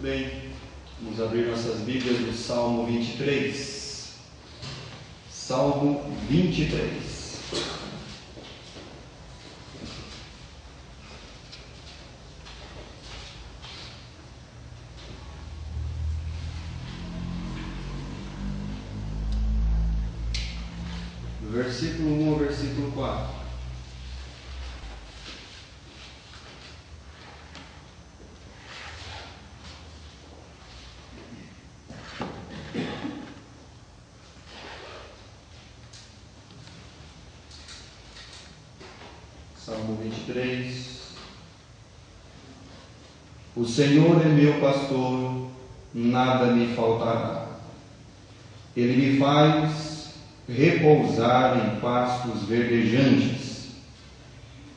Bem, vamos abrir nossas Bíblias no Salmo 23. Salmo 23. Do versículo 1 ao versículo 4. Salmo 23. O Senhor é meu pastor, nada me faltará. Ele me faz repousar em pastos verdejantes.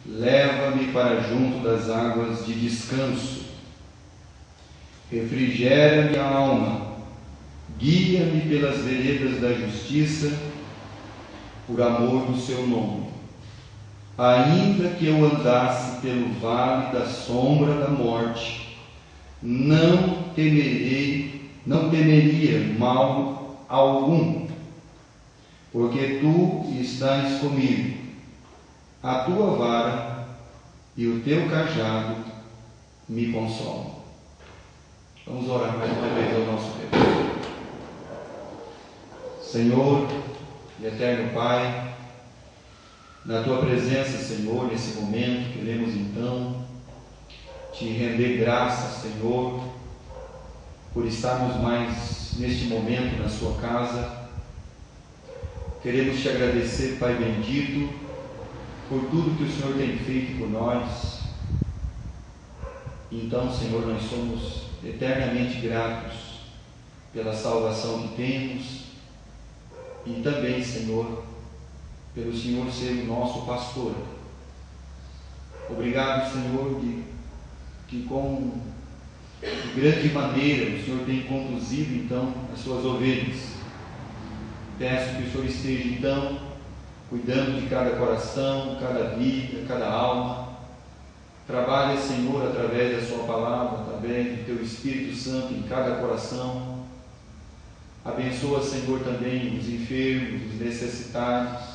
Leva-me para junto das águas de descanso. Refrigera minha alma. Guia-me pelas veredas da justiça, por amor do seu nome. Ainda que eu andasse pelo vale da sombra da morte, não temeria mal algum, porque tu estás comigo. A tua vara e o teu cajado me consolam. Vamos orar mais uma vez ao nosso Deus. Senhor e eterno Pai, na Tua presença, Senhor, nesse momento, queremos então Te render graças, Senhor, por estarmos mais neste momento na Sua casa. Queremos Te agradecer, Pai bendito, por tudo que o Senhor tem feito por nós. Então, Senhor, nós somos eternamente gratos pela salvação que temos e também, Senhor, pelo Senhor ser o nosso pastor. Obrigado, Senhor, que com grande maneira o Senhor tem conduzido então as suas ovelhas. Peço que o Senhor esteja então cuidando de cada coração, cada vida, cada alma. Trabalha, Senhor, através da sua palavra, através do teu Espírito Santo em cada coração. Abençoa, Senhor, também os enfermos, os necessitados,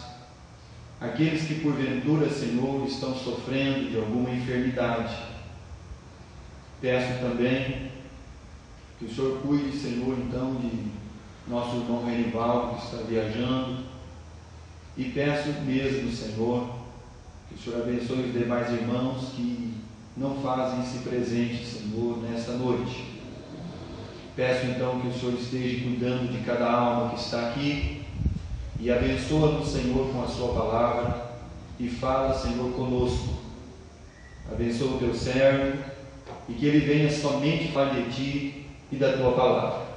aqueles que porventura, Senhor, estão sofrendo de alguma enfermidade. Peço também que o Senhor cuide, Senhor, então, de nosso irmão Renivaldo, que está viajando. E peço mesmo, Senhor, que o Senhor abençoe os demais irmãos que não fazem esse presente, Senhor, nesta noite. Peço então que o Senhor esteja cuidando de cada alma que está aqui e abençoa-nos, Senhor, com a sua palavra e fala, Senhor, conosco. Abençoa o teu servo e que ele venha somente falar de ti e da tua palavra.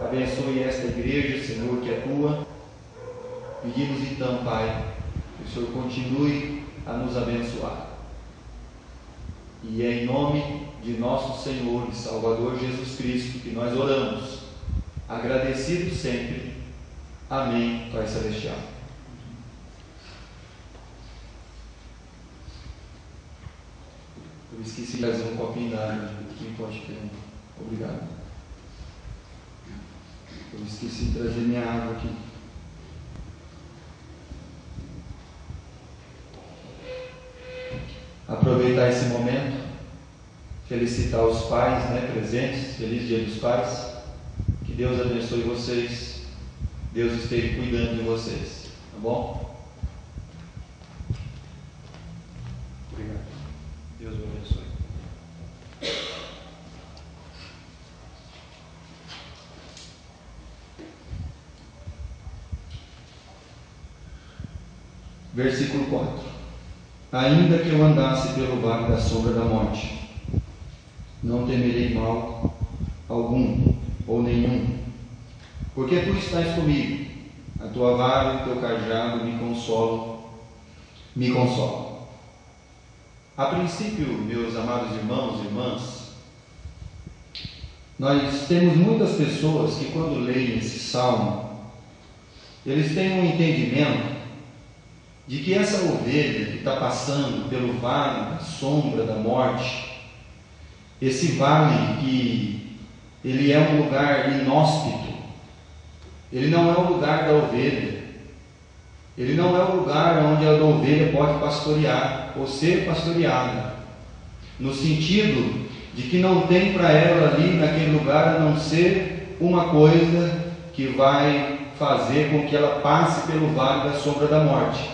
Abençoe esta igreja, Senhor, que é tua. Pedimos então, Pai, que o Senhor continue a nos abençoar. E é em nome de nosso Senhor e Salvador Jesus Cristo que nós oramos, agradecidos sempre. Amém, Pai Celestial. Eu esqueci de trazer um copinho d'água. Quem pode ter um? Obrigado. Eu esqueci de trazer minha água aqui. Aproveitar esse momento, felicitar os pais, presentes. Feliz Dia dos Pais. Que Deus abençoe vocês. Deus esteja cuidando de vocês, tá bom? Obrigado. Deus o abençoe. Versículo 4. Ainda que eu andasse pelo vale da sombra da morte, não temerei mal algum ou nenhum, porque tu estás comigo. A tua vara e o teu cajado me consolam. A princípio, meus amados irmãos e irmãs, nós temos muitas pessoas que, quando leem esse salmo, eles têm um entendimento de que essa ovelha que está passando pelo vale da sombra da morte, esse vale que ele é um lugar inóspito. Ele não é o lugar da ovelha. Ele não é o lugar onde a ovelha pode pastorear ou ser pastoreada, no sentido de que não tem para ela ali naquele lugar a não ser uma coisa que vai fazer com que ela passe pelo vale da sombra da morte: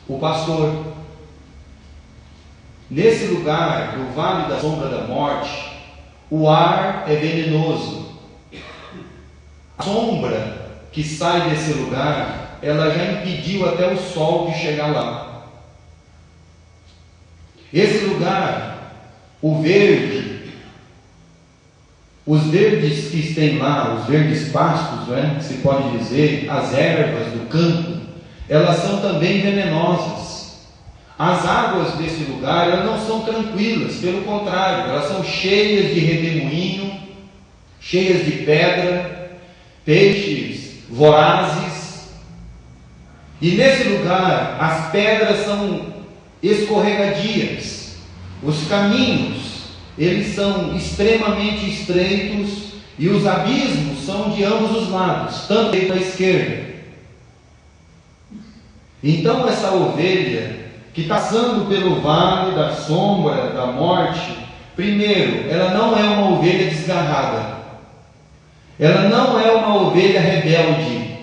o pastor. Nesse lugar do vale da sombra da morte, o ar é venenoso. A sombra que sai desse lugar, ela já impediu até o sol de chegar lá. Esse lugar, o verde, os verdes que tem lá, os verdes pastos, né, que se pode dizer, as ervas do campo, elas são também venenosas. As águas desse lugar, elas não são tranquilas, pelo contrário, elas são cheias de redemoinho, cheias de pedra, peixes vorazes. E nesse lugar, as pedras são escorregadias, os caminhos, eles são extremamente estreitos, e os abismos são de ambos os lados, tanto direita à esquerda. Então essa ovelha que está passando pelo vale da sombra da morte, primeiro, ela não é uma ovelha desgarrada, ela não é uma ovelha rebelde,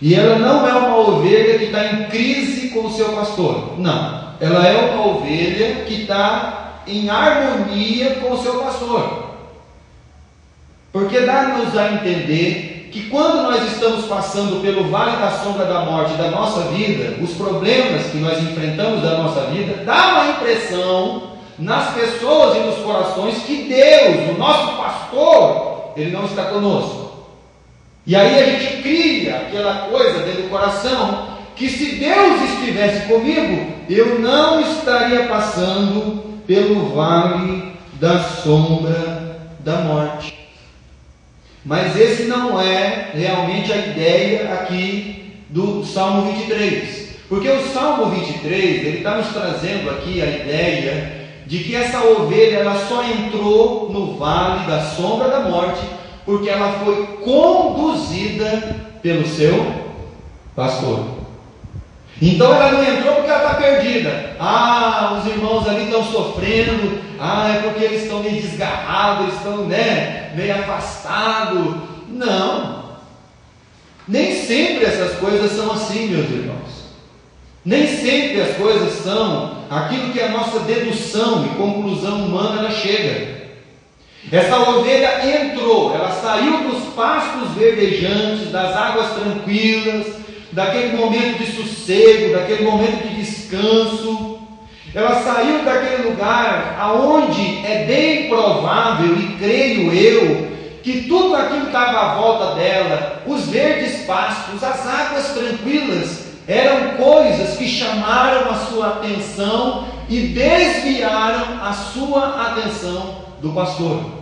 e ela não é uma ovelha que está em crise com o seu pastor. Não, ela é uma ovelha que está em harmonia com o seu pastor, porque dá-nos a entender que quando nós estamos passando pelo vale da sombra da morte da nossa vida, os problemas que nós enfrentamos da nossa vida, dá uma impressão nas pessoas e nos corações que Deus, o nosso pastor, Ele não está conosco. E aí a gente cria aquela coisa dentro do coração, que se Deus estivesse comigo, eu não estaria passando pelo vale da sombra da morte. Mas esse não é realmente a ideia aqui do Salmo 23. Porque o Salmo 23, ele está nos trazendo aqui a ideia de que essa ovelha, ela só entrou no vale da sombra da morte porque ela foi conduzida pelo seu pastor. Então ela não entrou porque ela está perdida. Os irmãos ali estão sofrendo. É porque eles estão meio desgarrados, eles estão meio afastados. Não. Nem sempre essas coisas são assim, meus irmãos. Nem sempre as coisas são aquilo que a nossa dedução e conclusão humana ela chega. Essa ovelha entrou, ela saiu dos pastos verdejantes, das águas tranquilas, daquele momento de sossego, daquele momento de descanso. Ela saiu daquele lugar aonde é bem provável, e creio eu, que tudo aquilo que estava à volta dela, os verdes pastos, as águas tranquilas, eram coisas que chamaram a sua atenção e desviaram a sua atenção do pastor.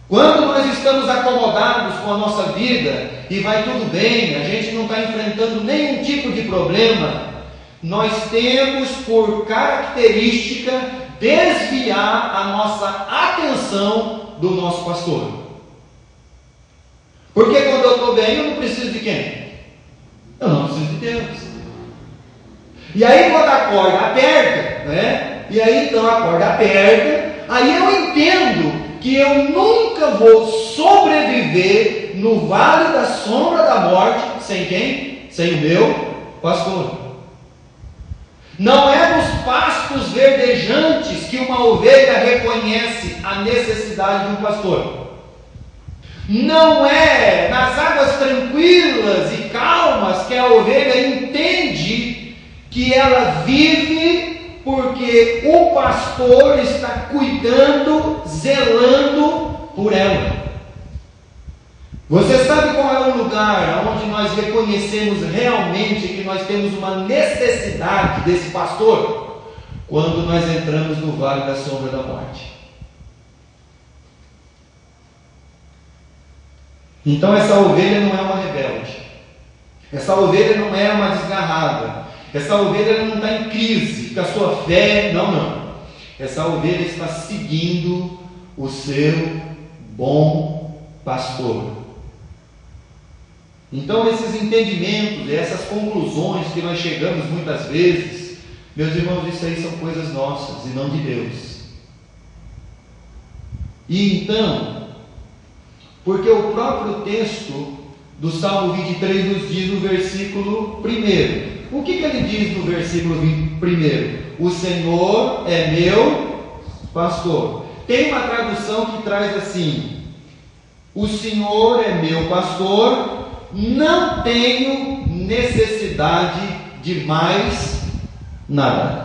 Quando nós estamos acomodados com a nossa vida e vai tudo bem, a gente não está enfrentando nenhum tipo de problema, nós temos por característica desviar a nossa atenção do nosso pastor. Porque quando eu estou bem, eu não preciso de quem? Eu não preciso de Deus. E aí quando a corda aperta, E aí então a corda aperta, aí eu entendo que eu nunca vou sobreviver no vale da sombra da morte sem quem? Sem o meu pastor. Não é nos pastos verdejantes que uma ovelha reconhece a necessidade de um pastor. Não é nas águas tranquilas e calmas que a ovelha entende que ela vive porque o pastor está cuidando, zelando por ela. Você sabe qual é o lugar onde nós reconhecemos realmente que nós temos uma necessidade desse pastor? Quando nós entramos no vale da sombra da morte. Então essa ovelha não é uma rebelde. Essa ovelha não é uma desgarrada. Essa ovelha não está em crise com a sua fé, não. Essa ovelha está seguindo o seu bom pastor. Então, esses entendimentos, essas conclusões que nós chegamos muitas vezes, meus irmãos, isso aí são coisas nossas e não de Deus. E então, porque o próprio texto do Salmo 23 nos diz no versículo 1. O que ele diz no versículo 1? O Senhor é meu pastor. Tem uma tradução que traz assim: o Senhor é meu pastor, não tenho necessidade de mais nada.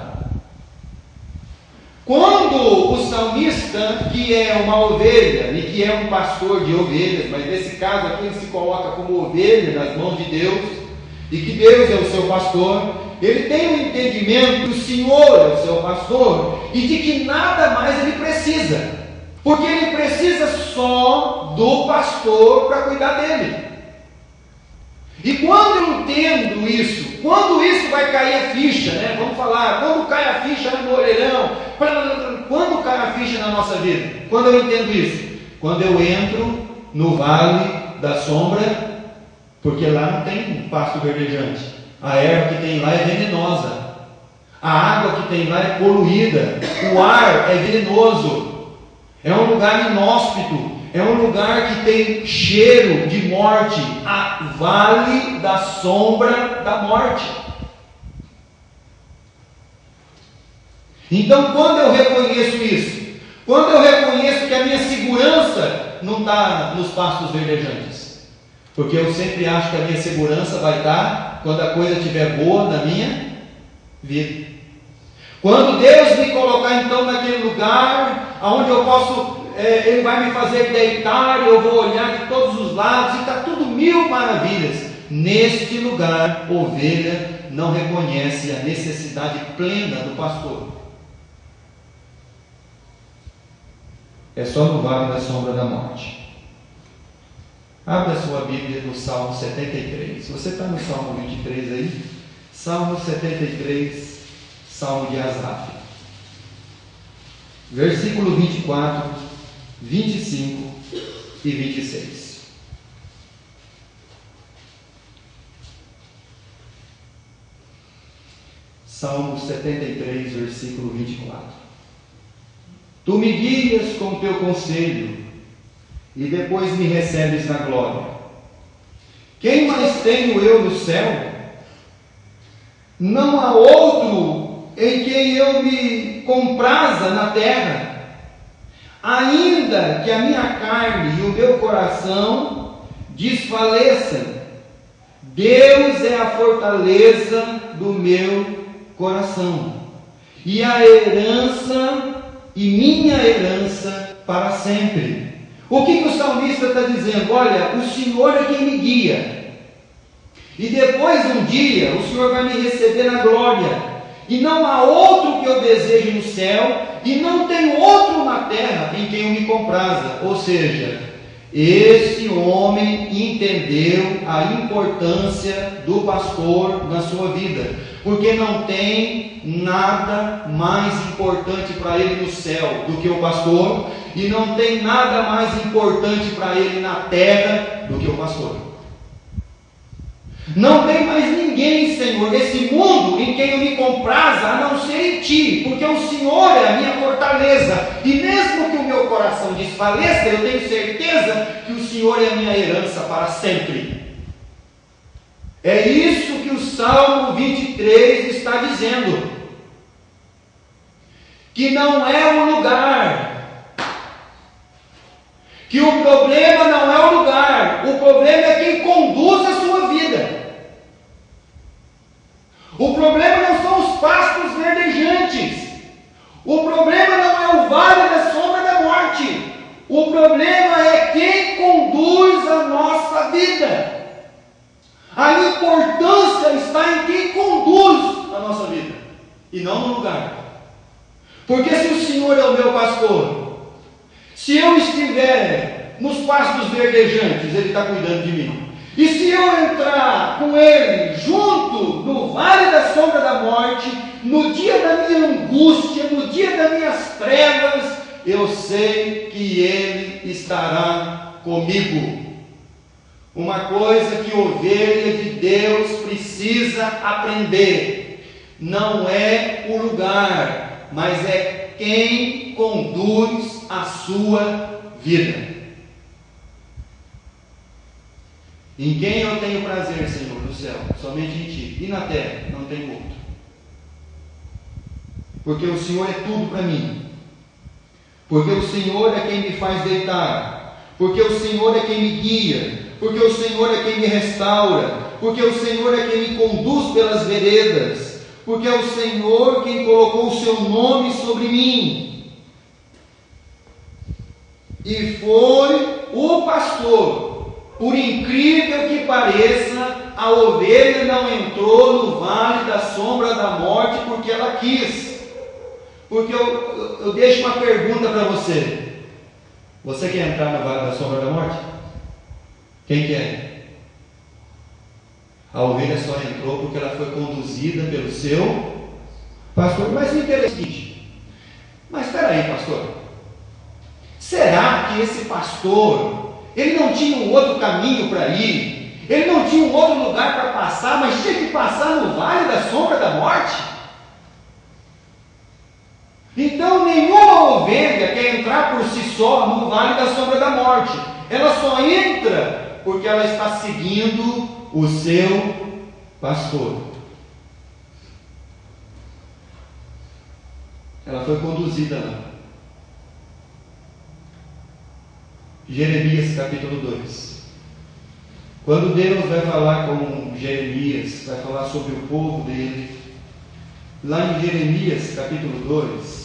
Quando o salmista, que é uma ovelha e que é um pastor de ovelhas, mas nesse caso aqui ele se coloca como ovelha nas mãos de Deus, e que Deus é o seu pastor, ele tem um entendimento que o Senhor é o seu pastor e de que nada mais ele precisa, porque ele precisa só do pastor para cuidar dele. E quando eu entendo isso, quando isso vai cair a ficha, né? Vamos falar, quando cai a ficha no orelhão, quando cai a ficha na nossa vida? Quando eu entendo isso? Quando eu entro no vale da sombra, porque lá não tem pasto verdejante, a erva que tem lá é venenosa, a água que tem lá é poluída, o ar é venenoso, é um lugar inóspito, é um lugar que tem cheiro de morte, a vale da sombra da morte. Então, quando eu reconheço isso, quando eu reconheço que a minha segurança não está nos pastos verdejantes, porque eu sempre acho que a minha segurança vai estar quando a coisa estiver boa na minha vida. Quando Deus me colocar então naquele lugar onde eu posso, Ele vai me fazer deitar e eu vou olhar de todos os lados e está tudo mil maravilhas. Neste lugar, ovelha não reconhece a necessidade plena do pastor. É só no vale da sombra da morte. Abra a sua Bíblia no Salmo 73. Se você está no Salmo 23 aí, Salmo 73, Salmo de Asaf. Versículo 24, 25 e 26. Salmo 73, versículo 24. Tu me guias com teu conselho e depois me recebes na glória. Quem mais tenho eu no céu? Não há outro em quem eu me compraza na terra. Ainda que a minha carne e o meu coração desfaleçam, Deus é a fortaleza do meu coração, e a herança, e minha herança para sempre. O que o salmista está dizendo? Olha, o Senhor é quem me guia, e depois um dia o Senhor vai me receber na glória, e não há outro que eu deseje no céu, e não tem outro na terra em quem eu me compraza. Ou seja, esse homem entendeu a importância do pastor na sua vida, porque não tem nada mais importante para ele no céu do que o pastor, e não tem nada mais importante para ele na terra do que o pastor. Não tem mais ninguém, Senhor, nesse mundo em quem eu me compraza, a não ser em Ti, porque o Senhor é a minha fortaleza, e mesmo que o meu coração desfaleça, eu tenho certeza que o Senhor é a minha herança para sempre. É isso que o Salmo 23 está dizendo, que não é o lugar, que o problema não é o lugar, o problema é quem conduz a sua vida. O problema não são os pastos verdejantes, o problema não é o vale da sombra da morte, o problema é quem conduz a nossa vida. A importância está em quem conduz a nossa vida, e não no lugar. Porque se o Senhor é o meu pastor, se eu estiver nos pastos verdejantes, Ele está cuidando de mim. E se eu entrar com Ele junto no vale da sombra da morte, no dia da minha angústia, no dia das minhas trevas, eu sei que Ele estará comigo. Uma coisa que ovelha de Deus precisa aprender: não é o lugar, mas é quem conduz a sua vida. Em quem eu tenho prazer, Senhor, no céu? Somente em Ti. E na terra? Não tem outro. Porque o Senhor é tudo para mim. Porque o Senhor é quem me faz deitar. Porque o Senhor é quem me guia. Porque o Senhor é quem me restaura. Porque o Senhor é quem me conduz pelas veredas. Porque é o Senhor quem colocou o Seu nome sobre mim. E foi o pastor. Por incrível que pareça, a ovelha não entrou no vale da sombra da morte porque ela quis. Porque eu deixo uma pergunta para você. Você quer entrar no vale da sombra da morte? Quem quer? A ovelha só entrou porque ela foi conduzida pelo seu pastor. Mas o interessante, mas espera aí, pastor, será que esse pastor, ele não tinha um outro caminho para ir? Ele não tinha um outro lugar para passar, mas tinha que passar no vale da sombra da morte? Então nenhuma ovelha quer entrar por si só no vale da sombra da morte. Ela só entra porque ela está seguindo o seu pastor. Ela foi conduzida lá. Jeremias capítulo 2. Quando Deus vai falar com Jeremias, vai falar sobre o povo dele, lá em Jeremias capítulo 2,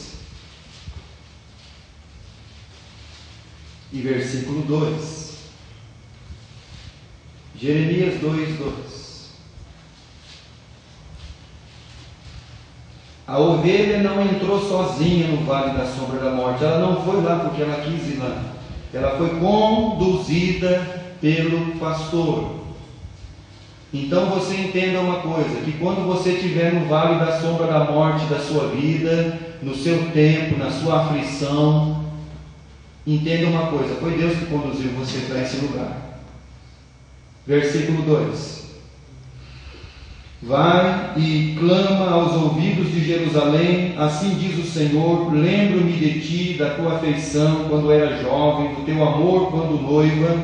e versículo 2. Jeremias 2, 2. A ovelha não entrou sozinha no vale da sombra da morte. Ela não foi lá porque ela quis ir lá. Ela foi conduzida pelo pastor. Então você entenda uma coisa, que quando você estiver no vale da sombra da morte da sua vida, no seu tempo, na sua aflição, entenda uma coisa, foi Deus que conduziu você para esse lugar. Versículo 2. Vai e clama aos ouvidos de Jerusalém, assim diz o Senhor, lembro-me de ti, da tua afeição quando era jovem, do teu amor quando noiva,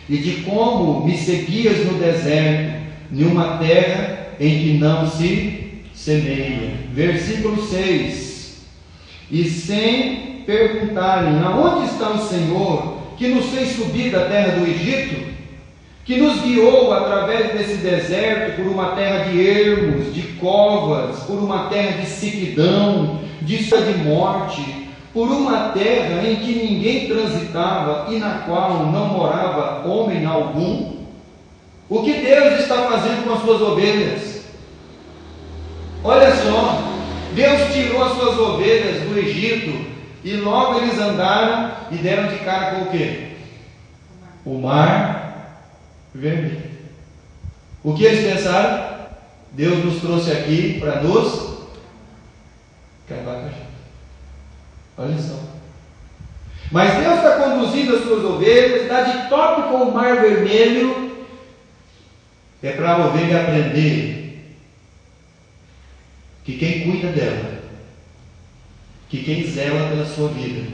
e de como me seguias no deserto, em uma terra em que não se semeia. Versículo 6. E sem perguntarem, aonde está o Senhor, que nos fez subir da terra do Egito, que nos guiou através desse deserto por uma terra de ermos, de covas, por uma terra de sequidão, de morte, por uma terra em que ninguém transitava e na qual não morava homem algum. O que Deus está fazendo com as suas ovelhas? Olha só, Deus tirou as suas ovelhas do Egito e logo eles andaram e deram de cara com o quê? O mar vermelho. O que eles pensaram? Deus nos trouxe aqui para nos acabar com a gente. Olha só. Mas Deus está conduzindo as suas ovelhas, está de toque com o mar vermelho. É para a ovelha aprender que quem cuida dela, que quem zela pela sua vida,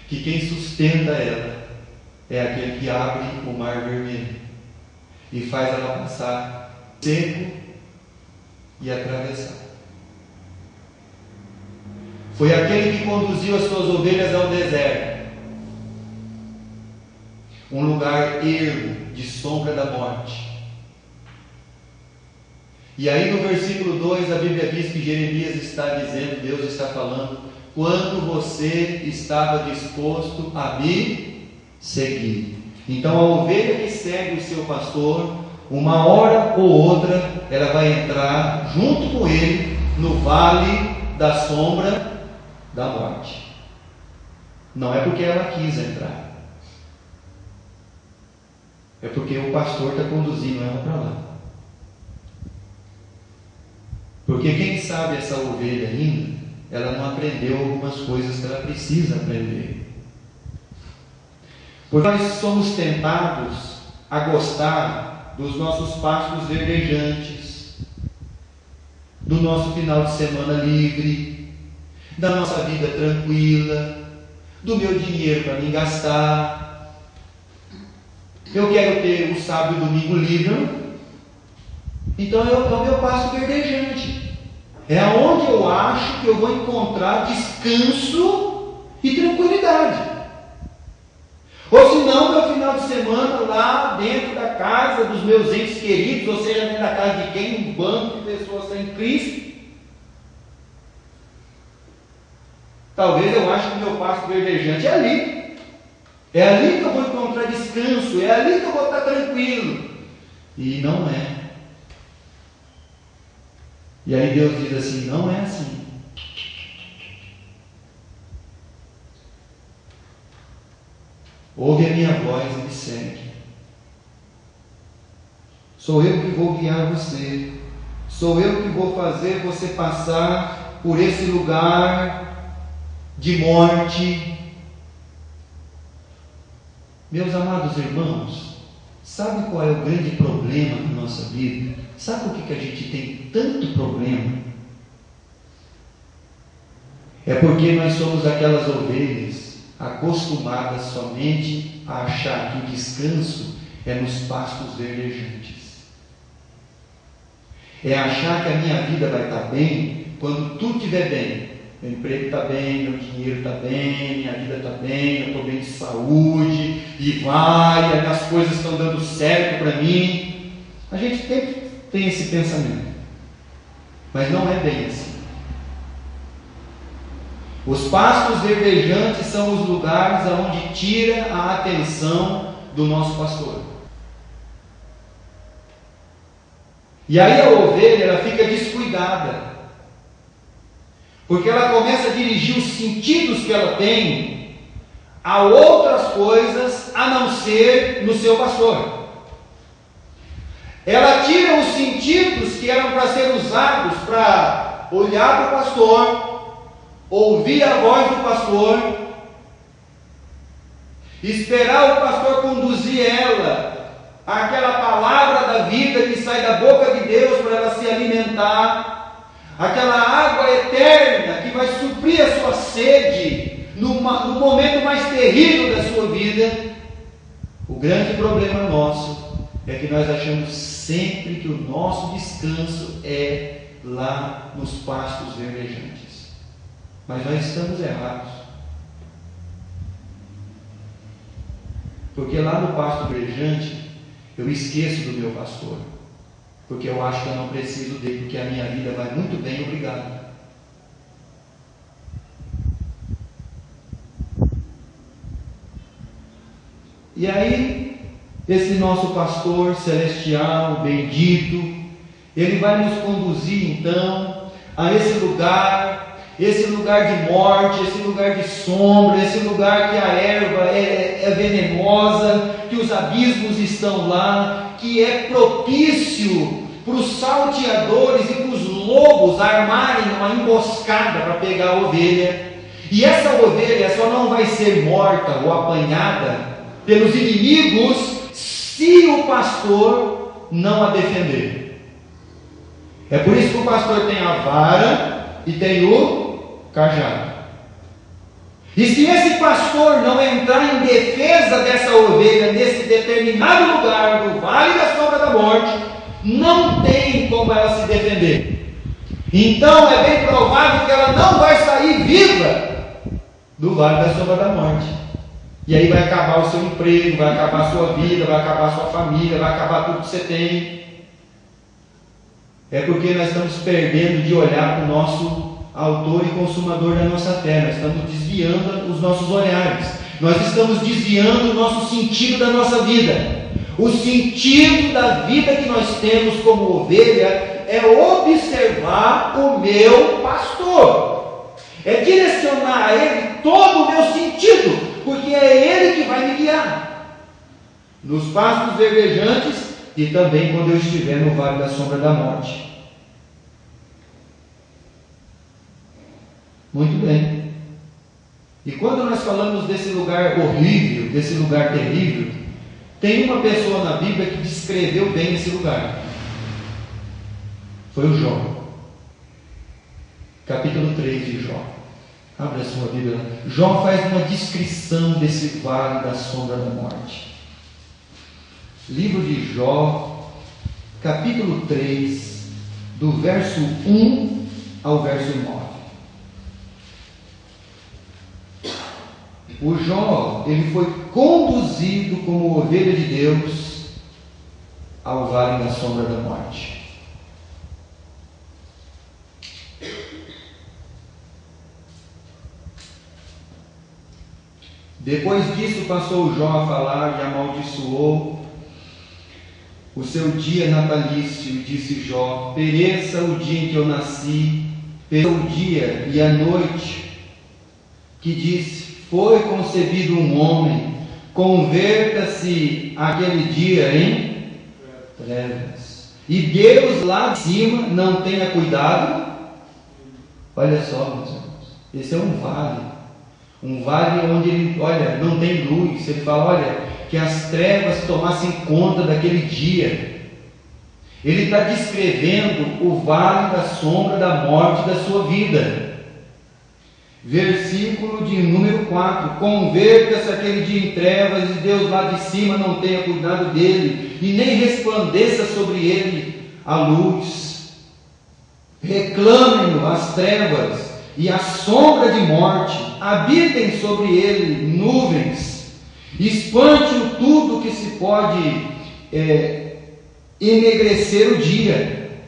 que quem sustenta ela, é aquele que abre o mar vermelho e faz ela passar seco e atravessar. Foi aquele que conduziu as suas ovelhas ao deserto, um lugar ermo de sombra da morte. E aí no versículo 2 a Bíblia diz que Jeremias está dizendo, Deus está falando, quando você estava disposto a me seguir. Então a ovelha que segue o seu pastor, uma hora ou outra, ela vai entrar junto com ele no vale da sombra da morte. Não é porque ela quis entrar, é porque o pastor está conduzindo ela para lá. Porque quem sabe essa ovelha ainda, ela não aprendeu algumas coisas que ela precisa aprender. Porque nós somos tentados a gostar dos nossos pastos verdejantes, do nosso final de semana livre, da nossa vida tranquila, do meu dinheiro para me gastar. Eu quero ter o sábado e o domingo livre, então é o meu pasto verdejante. É onde eu acho que eu vou encontrar descanso e tranquilidade. Ou se não, meu final de semana lá dentro da casa dos meus entes queridos, ou seja, dentro da casa de quem? Um bando de pessoas sem Cristo. Talvez eu ache que o meu pasto verdejante é ali. É ali que eu vou encontrar descanso, é ali que eu vou estar tranquilo. E não é. E aí Deus diz assim, não é assim. Ouve a minha voz e me segue. Sou eu que vou guiar você. Sou eu que vou fazer você passar por esse lugar de morte. Meus amados irmãos, sabe qual é o grande problema da nossa vida? Sabe por que a gente tem tanto problema? É porque nós somos aquelas ovelhas acostumadas somente a achar que o descanso é nos pastos verdejantes. É achar que a minha vida vai estar bem quando tudo estiver bem. Meu emprego está bem, meu dinheiro está bem, minha vida está bem, eu estou bem de saúde, e as coisas estão dando certo para mim. A gente tem esse pensamento, mas não é bem assim. Os pastos verdejantes são os lugares onde tira a atenção do nosso pastor. E aí a ovelha ela fica descuidada, porque ela começa a dirigir os sentidos que ela tem a outras coisas a não ser no seu pastor. Ela tira os sentidos que eram para ser usados para olhar para o pastor, ouvir a voz do pastor, esperar o pastor conduzir ela àquela palavra da vida que sai da boca de Deus para ela se alimentar, aquela água eterna que vai suprir a sua sede no momento mais terrível da sua vida. O grande problema nosso é que nós achamos sempre que o nosso descanso é lá nos pastos verdejantes. Mas nós estamos errados. Porque lá no pasto verdejante, eu esqueço do meu pastor. Porque eu acho que eu não preciso dele, porque a minha vida vai muito bem, obrigado. E aí, esse nosso pastor celestial, bendito, ele vai nos conduzir então a esse lugar de morte, esse lugar de sombra, esse lugar que a erva é venenosa, que os abismos estão lá, que é propício para os salteadores e para os lobos armarem uma emboscada para pegar a ovelha. E essa ovelha só não vai ser morta ou apanhada pelos inimigos se o pastor não a defender. É por isso que o pastor tem a vara e tem o cajado. E se esse pastor não entrar em defesa dessa ovelha nesse determinado lugar do vale da sombra da morte, não tem como ela se defender. Então é bem provável que ela não vai sair viva do vale da sombra da morte. E aí vai acabar o seu emprego, vai acabar a sua vida, vai acabar a sua família, vai acabar tudo que você tem. É porque nós estamos perdendo de olhar para o nosso autor e consumador da nossa fé. Nós estamos desviando os nossos olhares. Nós estamos desviando o nosso sentido da nossa vida. O sentido da vida que nós temos como ovelha é observar o meu pastor. É direcionar a ele todo o meu sentido, porque é ele que vai me guiar. nos pastos verdejantes e também quando eu estiver no vale da sombra da morte. Muito bem. E quando nós falamos desse lugar horrível, desse lugar terrível, tem uma pessoa na Bíblia que descreveu bem esse lugar. Foi o Jó. Capítulo 3 de Jó. Abra a sua Bíblia. Jó faz uma descrição desse vale da sombra da morte. Livro de Jó, capítulo 3, do verso 1 ao verso 9. O Jó, ele foi conduzido como ovelha de Deus ao vale da sombra da morte. Depois disso passou Jó a falar e amaldiçoou o seu dia natalício, e disse Jó: pereça o dia em que eu nasci, pereça o dia e a noite que disse: foi concebido um homem, converta-se aquele dia em trevas. E Deus lá de cima não tenha cuidado. Olha só, meus irmãos, esse é um vale onde ele, olha, não tem luz. Ele fala, olha, que as trevas tomassem conta daquele dia. Ele está descrevendo o vale da sombra da morte da sua vida. Versículo de número 4: converta-se aquele dia em trevas, e Deus lá de cima não tenha cuidado dele, e nem resplandeça sobre ele a luz. Reclamem-no as trevas e a sombra de morte, habitem sobre ele nuvens, espante-o tudo que se pode enegrecer o dia.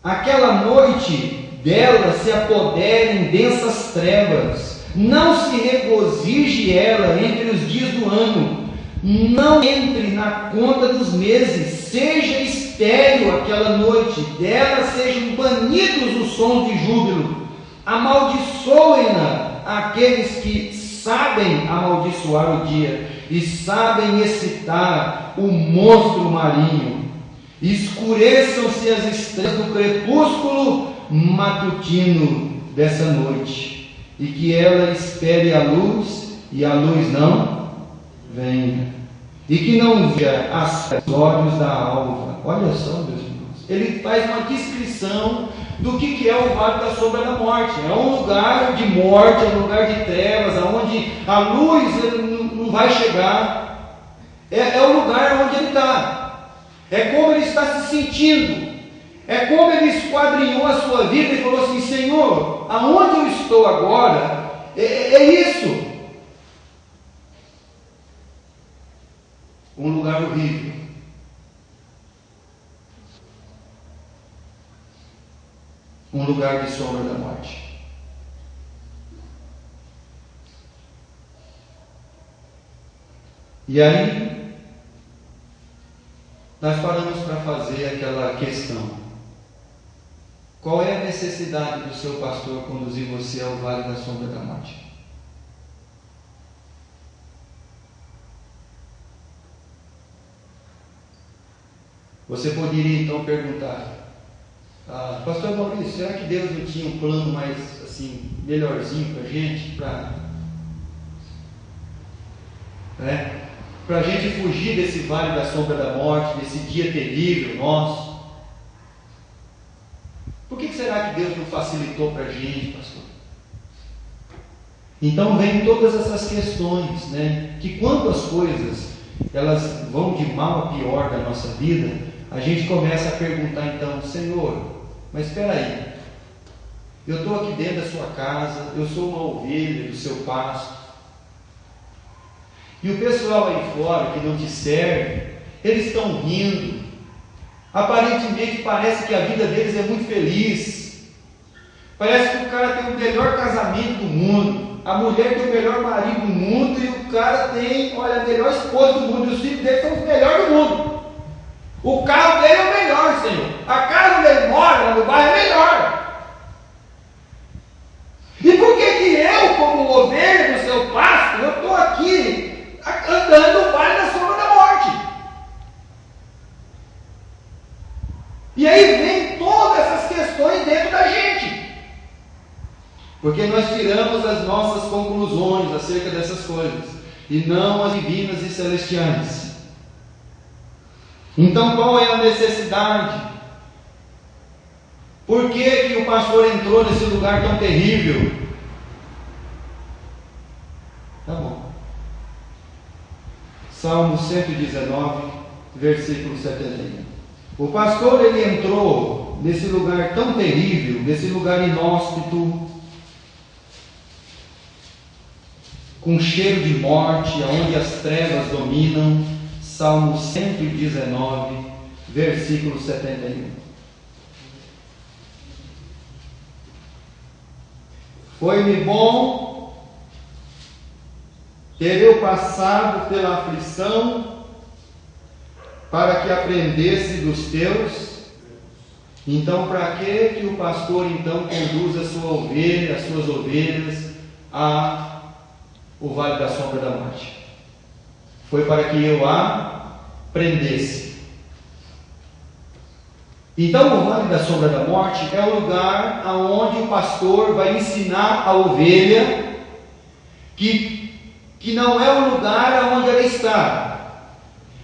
Aquela noite dela se apoderem densas trevas, não se regozije ela entre os dias do ano, não entre na conta dos meses, seja estéril aquela noite, dela sejam banidos os sons de júbilo, amaldiçoem-na aqueles que sabem amaldiçoar o dia e sabem excitar o monstro marinho, escureçam-se as estrelas do crepúsculo matutino dessa noite, e que ela espere a luz, e a luz não venha, e que não veja os olhos da alva. Olha só, meus irmãos, ele faz uma descrição do que é o vale da sombra da morte. É um lugar de morte, é um lugar de trevas, onde a luz não vai chegar. É o lugar onde ele está, é como ele está se sentindo. É como ele esquadrinhou a sua vida e falou assim: Senhor, aonde eu estou agora, é isso. Um lugar horrível. Um lugar de sombra da morte. E aí, nós paramos para fazer aquela questão: qual é a necessidade do seu pastor conduzir você ao vale da sombra da morte? Você poderia então perguntar: pastor Maurício, será que Deus não tinha um plano mais assim, melhorzinho para a gente? Para a gente fugir desse vale da sombra da morte, desse dia terrível nosso? Por que será que Deus não facilitou para a gente, pastor? Então vem todas essas questões, que quando as coisas elas vão de mal a pior da nossa vida, a gente começa a perguntar então: Senhor, mas espera aí, eu estou aqui dentro da sua casa, eu sou uma ovelha do seu pasto, e o pessoal aí fora que não te serve, eles estão rindo. Aparentemente parece que a vida deles é muito feliz. Parece que o cara tem o melhor casamento do mundo, a mulher tem o melhor marido do mundo, e o cara tem, olha, a melhor esposa do mundo, e os filhos dele são os melhores do mundo. O carro dele é o melhor, Senhor. A casa onde ele mora, no bairro, é melhor. E por que eu, como ovelha do seu pasto, eu estou aqui andando no vale da sombra da morte? nossas conclusões acerca dessas coisas, e não as divinas e celestiais. Então, qual é a necessidade? Por que o pastor entrou nesse lugar tão terrível? Tá bom. Salmo 119, versículo 71. O pastor, ele entrou nesse lugar tão terrível, nesse lugar inóspito, com cheiro de morte, onde as trevas dominam. Salmo 119, versículo 71. Foi-me bom ter eu passado pela aflição, para que aprendesse dos teus. Então, para que o pastor então conduza as suas ovelhas a o vale da sombra da morte? Foi para que eu aprendesse. Então, o vale da sombra da morte é o lugar aonde o pastor vai ensinar a ovelha que não é o lugar aonde ela está,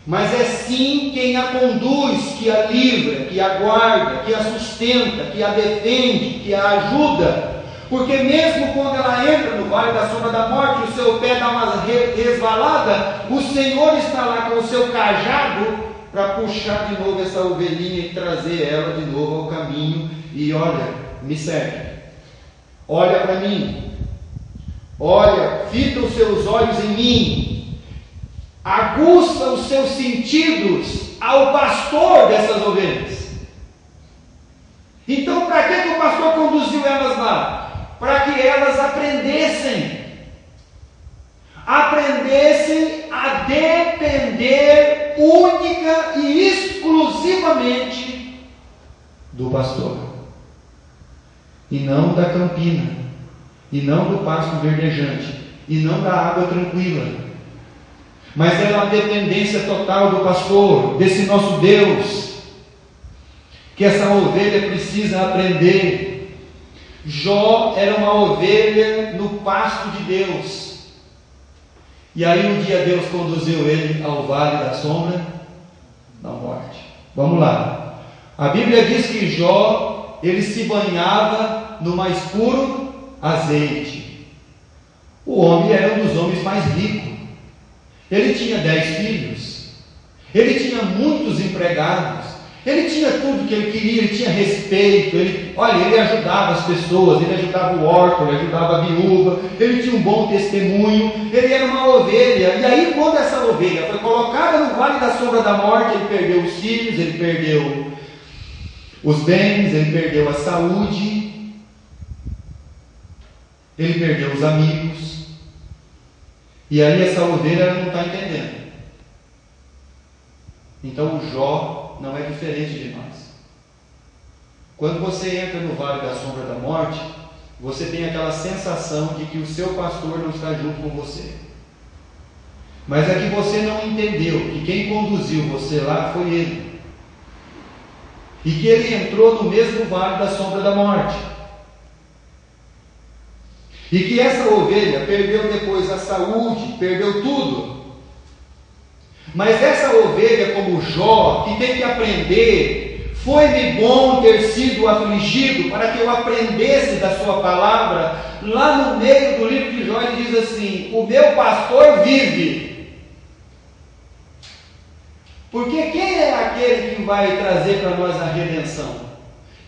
mas é sim quem a conduz, que a livra, que a guarda, que a sustenta, que a defende, que a ajuda. Porque mesmo quando ela entra no vale da sombra da morte, o seu pé dá uma resvalada, o Senhor está lá com o seu cajado para puxar de novo essa ovelhinha e trazer ela de novo ao caminho. E olha, me segue, olha para mim, olha, fita os seus olhos em mim, aguça os seus sentidos ao pastor dessas ovelhas. Então, para que o pastor conduziu elas lá? Para que elas aprendessem a depender única e exclusivamente do pastor, e não da campina, e não do pasto verdejante, e não da água tranquila, mas é a dependência total do pastor, desse nosso Deus, que essa ovelha precisa aprender. Jó era uma ovelha no pasto de Deus, e aí um dia Deus conduziu ele ao vale da sombra da morte. Vamos lá, a Bíblia diz que Jó, ele se banhava no mais puro azeite. O homem era um dos homens mais ricos, ele tinha 10 filhos, ele tinha muitos empregados, ele tinha tudo que ele queria, ele tinha respeito, ele ajudava as pessoas, ele ajudava o órfão, ele ajudava a viúva, ele tinha um bom testemunho, ele era uma ovelha. E aí, quando essa ovelha foi colocada no vale da sombra da morte, ele perdeu os filhos, ele perdeu os bens, ele perdeu a saúde, ele perdeu os amigos, e aí essa ovelha não está entendendo. Então o Jó não é diferente de nós. Quando você entra no vale da sombra da morte, você tem aquela sensação de que o seu pastor não está junto com você. Mas é que você não entendeu que quem conduziu você lá foi ele. E que ele entrou no mesmo vale da sombra da morte. E que essa ovelha perdeu depois a saúde, perdeu tudo. Mas essa ovelha, como Jó, que tem que aprender, foi-me bom ter sido afligido para que eu aprendesse da sua palavra. Lá no meio do livro de Jó, ele diz assim: o meu pastor vive. Porque quem é aquele que vai trazer para nós a redenção?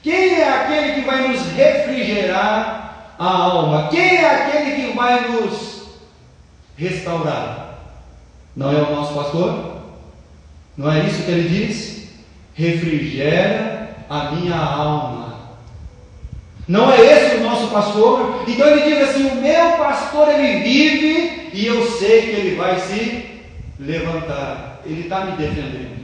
Quem é aquele que vai nos refrigerar a alma? Quem é aquele que vai nos restaurar? Não é o nosso pastor? Não é isso que ele diz? Refrigera a minha alma. Não é esse o nosso pastor? Então ele diz assim: o meu pastor, ele vive, e eu sei que ele vai se levantar. Ele está me defendendo.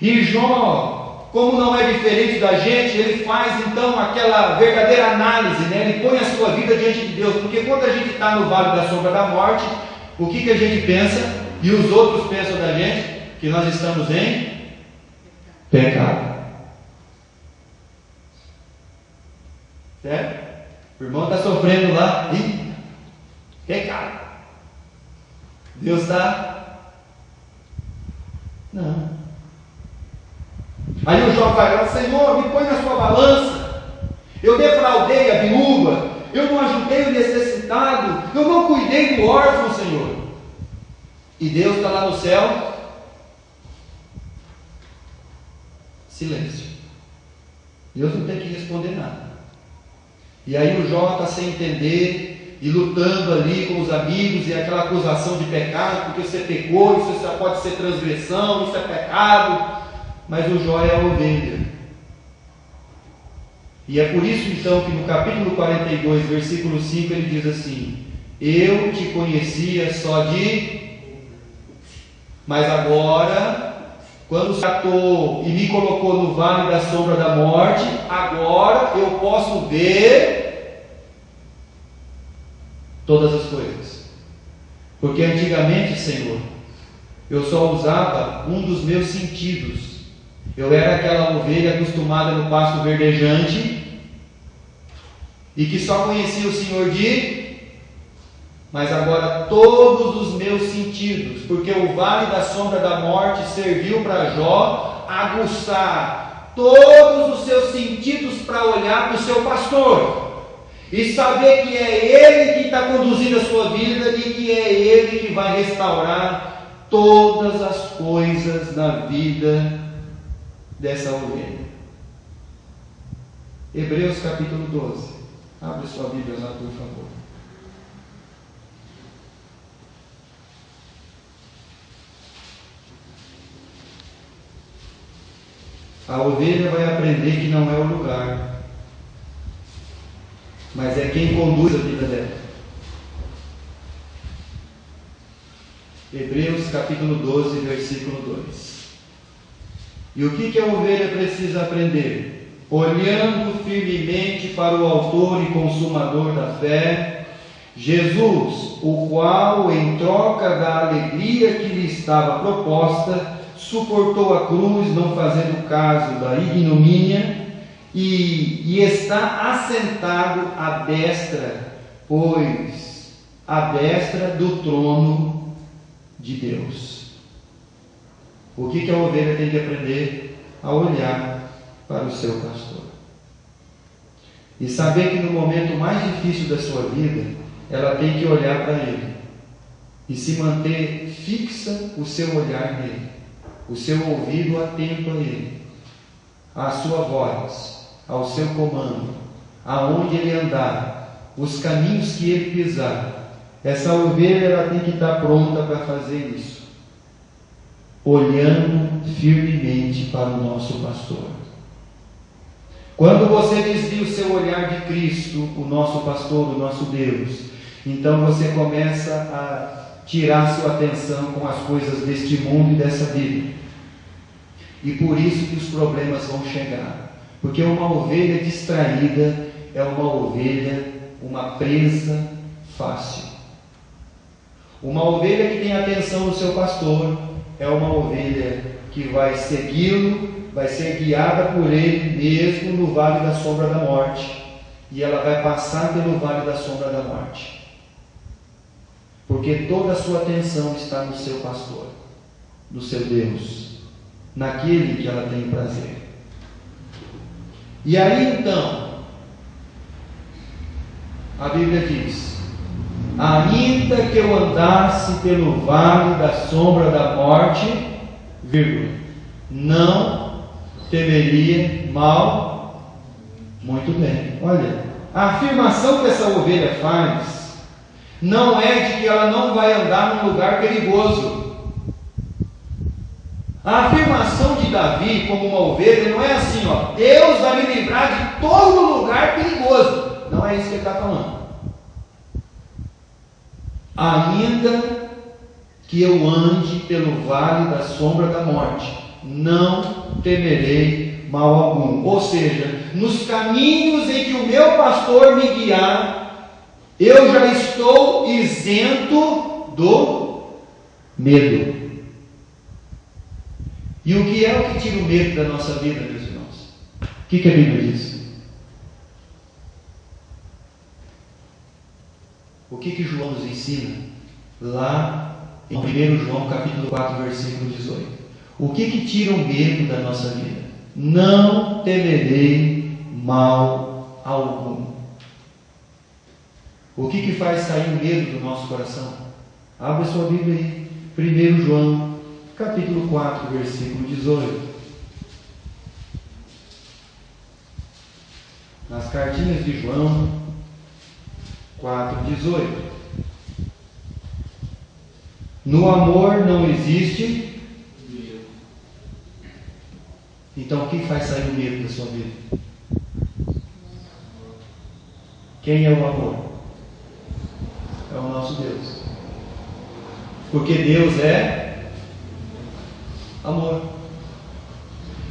E Jó, como não é diferente da gente, ele faz então aquela verdadeira análise, né? Ele põe a sua vida diante de Deus, porque quando a gente está no vale da sombra da morte, o que a gente pensa? E os outros pensam da gente? Que nós estamos em pecado. Certo? O irmão está sofrendo lá. Ih, pecado. Deus está? Não. Aí o Jó vai lá: Senhor, me põe na sua balança. Eu defraudei a viúva, eu não ajudei o necessitado, eu não cuidei do órfão, Senhor. E Deus está lá no céu. Silêncio. Deus não tem que responder nada. E aí o Jó está sem entender e lutando ali com os amigos, e aquela acusação de pecado, porque você pecou, isso já pode ser transgressão, isso é pecado. Mas o Jó é a ovelha. E é por isso então que no capítulo 42, versículo 5, ele diz assim: eu te conhecia só mas agora, quando tratou e me colocou no vale da sombra da morte, agora eu posso ver todas as coisas. Porque antigamente, Senhor, eu só usava um dos meus sentidos. Eu era aquela ovelha acostumada no pasto verdejante e que só conhecia o Senhor mas agora todos os meus sentidos, porque o vale da sombra da morte serviu para Jó aguçar todos os seus sentidos para olhar para o seu pastor e saber que é Ele que está conduzindo a sua vida e que é Ele que vai restaurar todas as coisas na vida dessa ovelha. Hebreus capítulo 12. Abre sua Bíblia lá, por favor. A ovelha vai aprender que não é o lugar, mas é quem conduz a vida dela. Hebreus capítulo 12, versículo 2. E o que a ovelha precisa aprender? Olhando firmemente para o autor e consumador da fé, Jesus, o qual, em troca da alegria que lhe estava proposta, suportou a cruz, não fazendo caso da ignomínia, e está assentado à destra, pois à destra do trono de Deus. O que a ovelha tem que aprender? A olhar para o seu pastor e saber que no momento mais difícil da sua vida, ela tem que olhar para Ele e se manter fixa o seu olhar nele, o seu ouvido atento a Ele, à sua voz, ao seu comando, aonde Ele andar, os caminhos que Ele pisar. Essa ovelha ela tem que estar pronta para fazer isso, olhando firmemente para o nosso pastor. Quando você desvia o seu olhar de Cristo, o nosso pastor, o nosso Deus, então você começa a tirar sua atenção com as coisas deste mundo e dessa vida. E por isso que os problemas vão chegar. Porque uma ovelha distraída é uma ovelha, uma presa fácil. Uma ovelha que tem atenção no seu pastor é uma ovelha que vai segui-lo, vai ser guiada por ele mesmo no vale da sombra da morte. E ela vai passar pelo vale da sombra da morte. Porque toda a sua atenção está no seu pastor, no seu Deus, naquele que ela tem prazer. E aí então, a Bíblia diz: ainda que eu andasse pelo vale da sombra da morte, vírgula, não temeria mal. Muito bem, olha, a afirmação que essa ovelha faz não é de que ela não vai andar num lugar perigoso. A afirmação de Davi como uma ovelha não é assim, ó, Deus vai me livrar de todo lugar perigoso. Não é isso que ele está falando. Ainda que eu ande pelo vale da sombra da morte, não temerei mal algum. Ou seja, nos caminhos em que o meu pastor me guiar, eu já estou isento do medo. E o que é o que tira o medo da nossa vida, meus irmãos? O que a Bíblia diz? O que João nos ensina? Lá em 1 João capítulo 4, versículo 18. O que tira o medo da nossa vida? Não temerei mal algum. O que faz sair o medo do nosso coração? Abra sua Bíblia aí. 1 João capítulo 4, versículo 18. Nas cartinhas de João 4,18. No amor não existe medo. Então, quem faz sair o medo da sua vida? Quem é o amor? É o nosso Deus. Porque Deus é amor.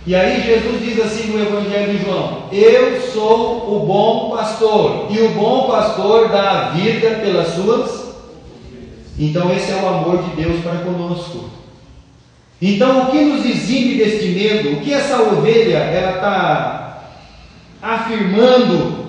E aí Jesus diz assim no Evangelho de João: eu sou o bom pastor, e o bom pastor dá a vida pelas suas. Então esse é o amor de Deus para conosco. Então o que nos exime deste medo? O que essa ovelha ela está afirmando?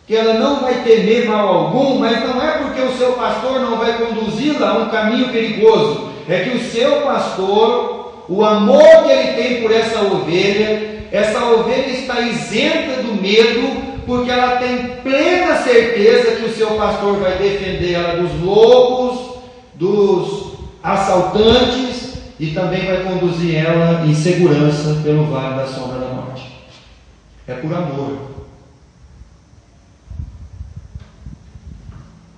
Que ela não vai temer mal algum, mas não é porque o seu pastor não vai conduzi-la a um caminho perigoso. É que o seu pastor, o amor que ele tem por essa ovelha está isenta do medo, porque ela tem plena certeza que o seu pastor vai defender ela dos lobos, dos assaltantes, e também vai conduzir ela em segurança pelo vale da sombra da morte. É por amor.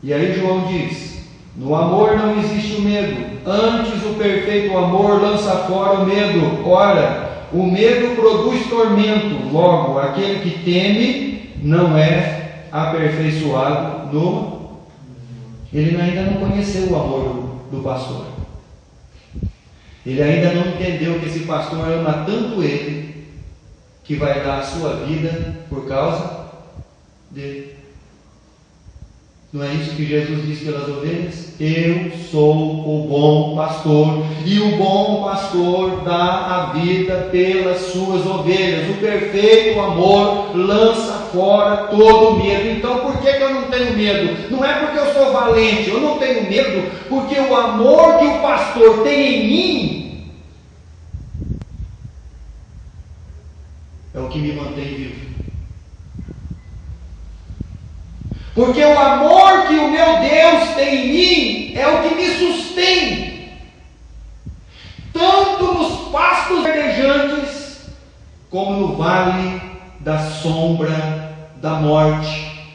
E aí João diz: no amor não existe o medo, antes o perfeito amor lança fora o medo. Ora, o medo produz tormento, logo aquele que teme não é aperfeiçoado no... Ele ainda não conheceu o amor do pastor. Ele ainda não entendeu que esse pastor ama tanto ele, que vai dar a sua vida por causa dele. Não é isso que Jesus disse pelas ovelhas? Eu sou o bom pastor, e o bom pastor dá a vida pelas suas ovelhas. O perfeito amor lança fora todo medo. Então por que eu não tenho medo? Não é porque eu sou valente, eu não tenho medo, porque o amor que o pastor tem em mim é o que me mantém vivo. Porque o amor que o meu Deus tem em mim é o que me sustém, tanto nos pastos verdejantes, como no vale da sombra da morte.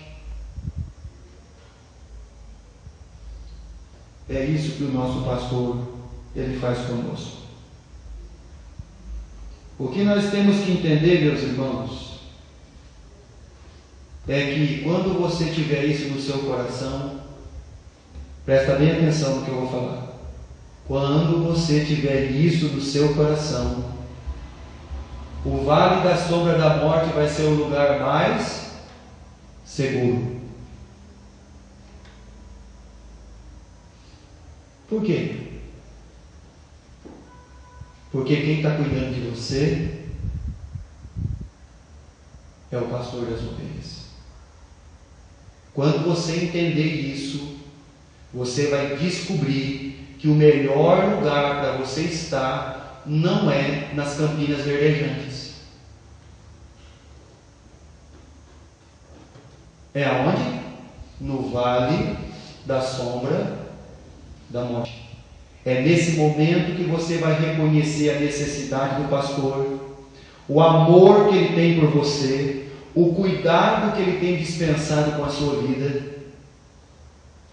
É isso que o nosso pastor ele faz conosco. O que nós temos que entender, meus irmãos, é que quando você tiver isso no seu coração, presta bem atenção no que eu vou falar. Quando você tiver isso no seu coração, o vale da sombra da morte vai ser o lugar mais seguro. Por quê? Porque quem está cuidando de você é o pastor das ovelhas. Quando você entender isso, você vai descobrir que o melhor lugar para você estar não é nas campinas verdejantes. É aonde? No vale da sombra da morte. É nesse momento que você vai reconhecer a necessidade do pastor, o amor que ele tem por você, o cuidado que ele tem dispensado com a sua vida.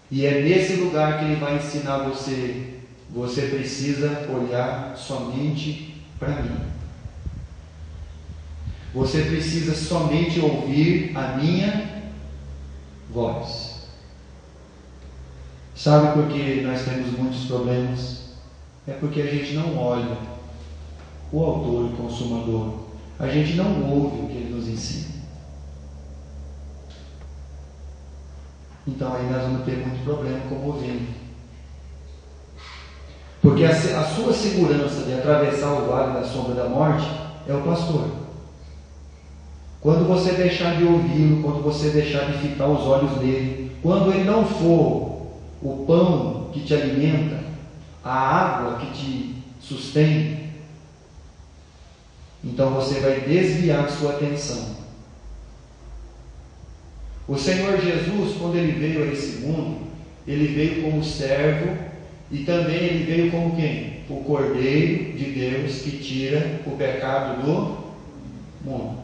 E é nesse lugar que ele vai ensinar você: você precisa olhar somente para mim. Você precisa somente ouvir a minha voz. Sabe por que nós temos muitos problemas? É porque a gente não olha o autor e o consumador. A gente não ouve o que ele nos ensina. Então aí nós vamos ter muito problema como ovelha. Porque a sua segurança de atravessar o vale da sombra da morte é o pastor. Quando você deixar de ouvi-lo, quando você deixar de fitar os olhos nele, quando ele não for o pão que te alimenta, a água que te sustém, então você vai desviar sua atenção. O Senhor Jesus, quando ele veio a esse mundo, ele veio como servo e também ele veio como quem? O Cordeiro de Deus que tira o pecado do mundo.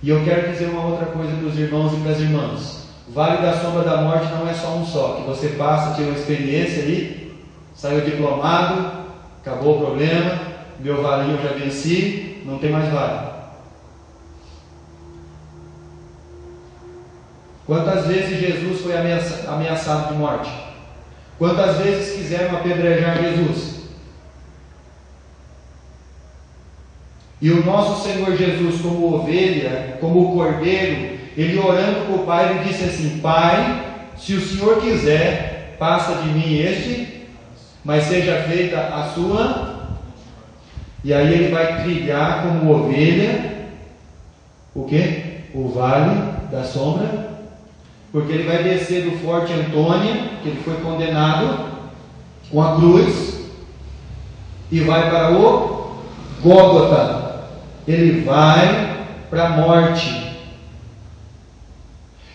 E eu quero dizer uma outra coisa para os irmãos e para as irmãs. O vale da sombra da morte não é só um só, que você passa, tira uma experiência aí, saiu diplomado, acabou o problema, meu valinho eu já venci, não tem mais vale. Quantas vezes Jesus foi ameaçado de morte? Quantas vezes quiseram apedrejar Jesus? E o nosso Senhor Jesus, como ovelha, como cordeiro, ele orando para o Pai, ele disse assim: Pai, se o Senhor quiser, passa de mim este, mas seja feita a sua. E aí ele vai trilhar como ovelha o quê? O vale da sombra, porque ele vai descer do Forte Antônia, que ele foi condenado com a cruz, e vai para o Gólgota. Ele vai para a morte.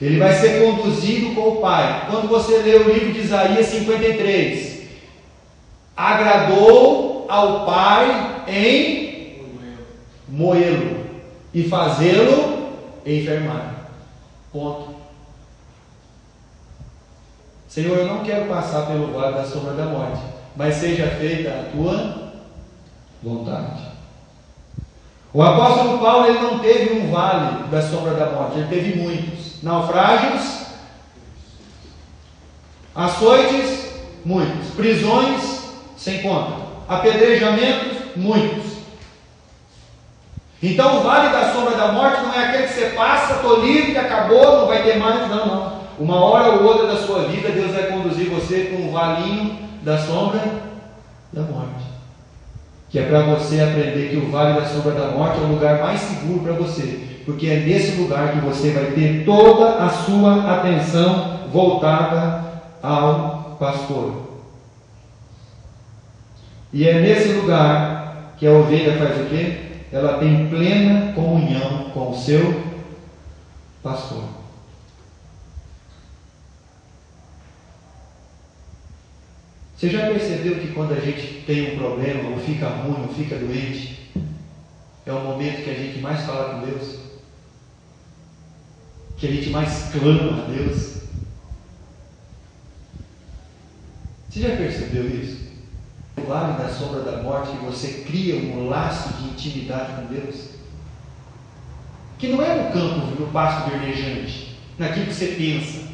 Ele vai ser conduzido com o Pai. Quando você lê o livro de Isaías 53, agradou ao Pai em moê-lo e fazê-lo enfermar. Ponto. Senhor, eu não quero passar pelo vale da sombra da morte, mas seja feita a tua vontade. O apóstolo Paulo, ele não teve um vale da sombra da morte, ele teve muitos naufrágios, açoites, muitos, prisões, sem conta, apedrejamentos, muitos. Então o vale da sombra da morte não é aquele que você passa, estou livre, acabou, não vai ter mais, não. Uma hora ou outra da sua vida, Deus vai conduzir você para um valinho da sombra da morte, que é para você aprender que o vale da sombra da morte é o lugar mais seguro para você, porque é nesse lugar que você vai ter toda a sua atenção voltada ao pastor. E é nesse lugar que a ovelha faz o quê? Ela tem plena comunhão com o seu pastor. Você já percebeu que quando a gente tem um problema, ou fica ruim, ou fica doente, é o momento que a gente mais fala com Deus? Que a gente mais clama a Deus? Você já percebeu isso? No vale da sombra da morte, que você cria um laço de intimidade com Deus? Que não é no campo, no pasto verdejante, naquilo que você pensa.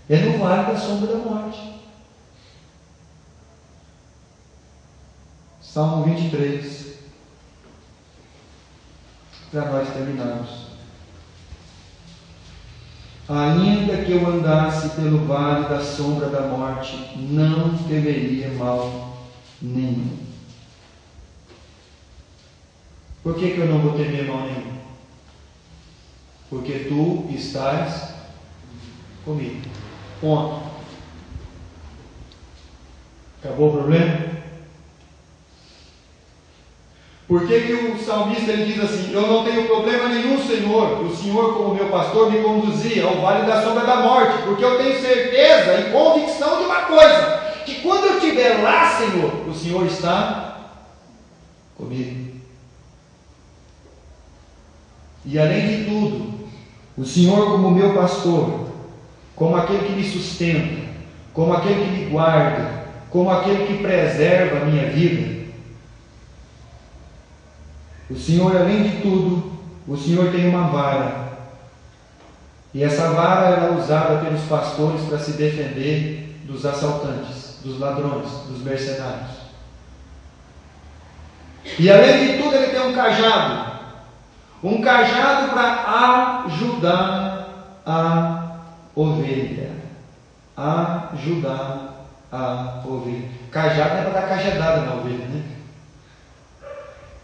É no vale da sombra da morte. Salmo 23. Para nós terminarmos. Ainda que eu andasse pelo vale da sombra da morte, não temeria mal nenhum. Por que eu não vou temer mal nenhum? Porque tu estás comigo. Ponto. Acabou o problema? Por que o salmista ele diz assim: eu não tenho problema nenhum, Senhor, o Senhor como meu pastor me conduzia ao vale da sombra da morte, porque eu tenho certeza e convicção de uma coisa, que quando eu estiver lá, Senhor, o Senhor está comigo. E além de tudo, o Senhor como meu pastor, como aquele que me sustenta, como aquele que me guarda, como aquele que preserva a minha vida. O Senhor, além de tudo, o Senhor tem uma vara. E essa vara é usada pelos pastores para se defender dos assaltantes, dos ladrões, dos mercenários. E além de tudo, ele tem um cajado. Um cajado para ajudar a ovelha. Ajudar a ovelha. Cajado é para dar cajadada na ovelha, né?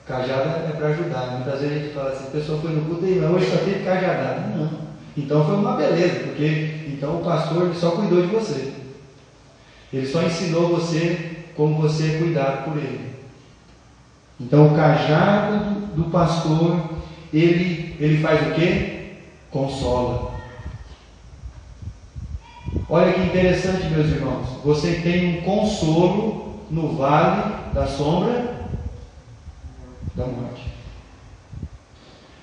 Cajada é para ajudar. Muitas vezes a gente fala assim: a pessoa foi no culto e hoje só teve cajadada. Não. Então foi uma beleza, porque então o pastor ele só cuidou de você. Ele só ensinou você como você é cuidado por ele. Então o cajado do pastor, ele faz o quê? Consola. Olha que interessante, meus irmãos. Você tem um consolo no vale da sombra da morte.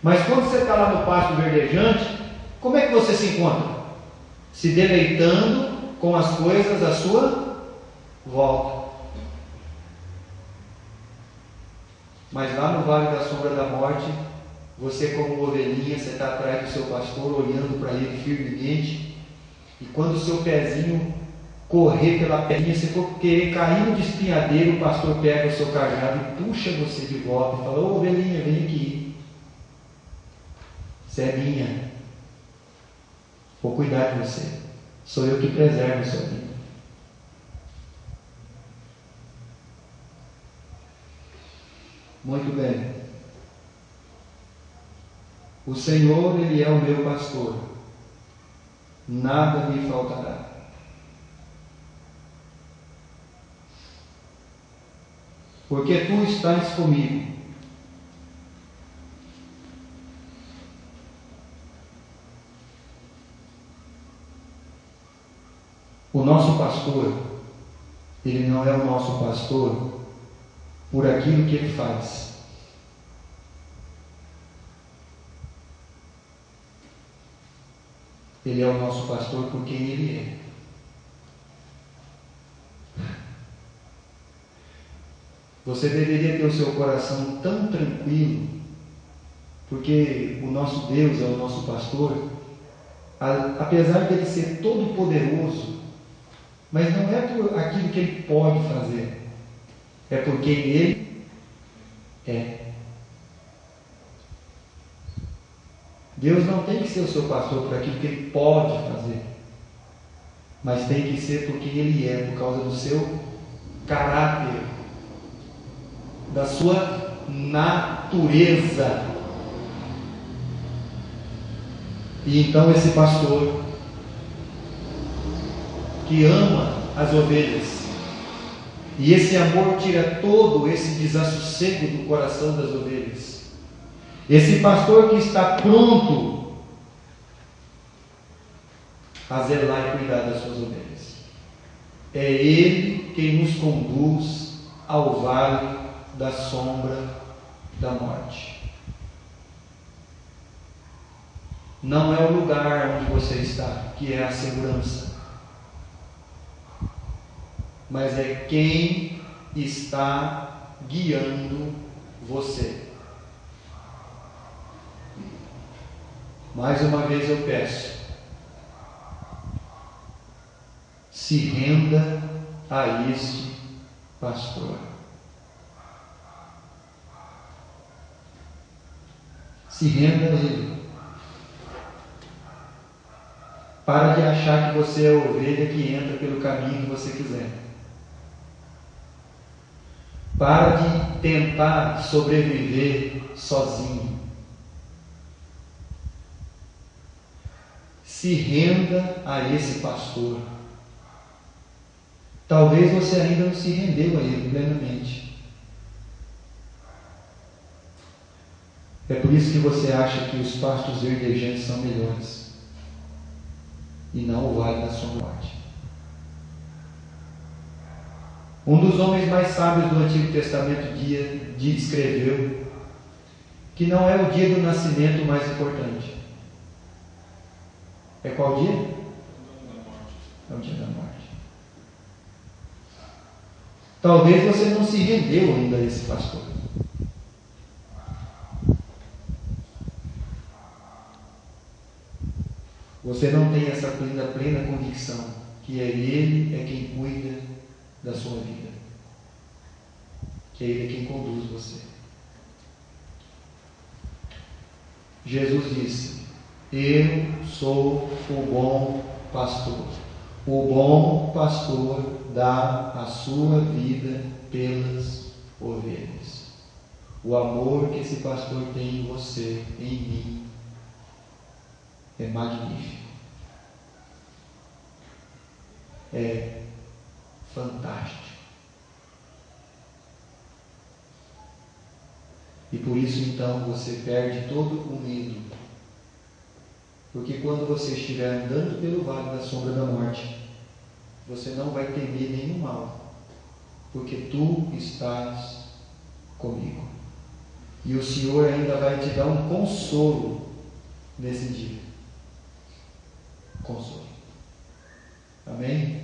Mas quando você está lá no pasto verdejante, como é que você se encontra? Se deleitando com as coisas à sua volta. Mas lá no vale da sombra da morte, você como ovelhinha, você está atrás do seu pastor, olhando para ele firmemente, e quando o seu pezinho correr pela pedrinha, você for querer cair no espinhadeiro, o pastor pega o seu cajado e puxa você de volta e fala: ô ovelhinha, vem aqui, você é minha, vou cuidar de você, sou eu que preservo a sua vida. Muito bem. O Senhor, Ele é o meu pastor, nada me faltará. Porque tu estás comigo. O nosso pastor, ele não é o nosso pastor por aquilo que ele faz. Ele é o nosso pastor por quem ele é. Você deveria ter o seu coração tão tranquilo, porque o nosso Deus é o nosso pastor, apesar de ele ser todo poderoso, mas não é por aquilo que ele pode fazer, é por quem ele é. Deus não tem que ser o seu pastor por aquilo que ele pode fazer, mas tem que ser por quem ele é, por causa do seu caráter, da sua natureza. E então esse pastor que ama as ovelhas, e esse amor tira todo esse desassossego do coração das ovelhas, esse pastor que está pronto a zelar e cuidar das suas ovelhas, é ele quem nos conduz ao vale da sombra da morte. Não é o lugar onde você está que é a segurança, mas é quem está guiando você. Mais uma vez eu peço, se renda a este pastor. Se renda a ele. Para de achar que você é a ovelha que entra pelo caminho que você quiser. Para de tentar sobreviver sozinho. Se renda a esse pastor. Talvez você ainda não se rendeu a ele plenamente. É por isso que você acha que os pastos verdejantes são melhores e não o vale da sombra da morte. Um dos homens mais sábios do Antigo Testamento escreveu que não é o dia do nascimento o mais importante. É qual dia? É o dia da morte. Talvez você não se rendeu ainda a esse pastor. Você não tem essa plena convicção que Ele é quem cuida da sua vida, que Ele é quem conduz você. Jesus disse: eu sou o bom pastor. O bom pastor dá a sua vida pelas ovelhas. O amor que esse pastor tem em você, em mim, é magnífico, é fantástico. E por isso então você perde todo o medo. Porque quando você estiver andando pelo vale da sombra da morte, você não vai temer nenhum mal, porque tu estás comigo. E o Senhor ainda vai te dar um consolo nesse dia. Consolo. Amém?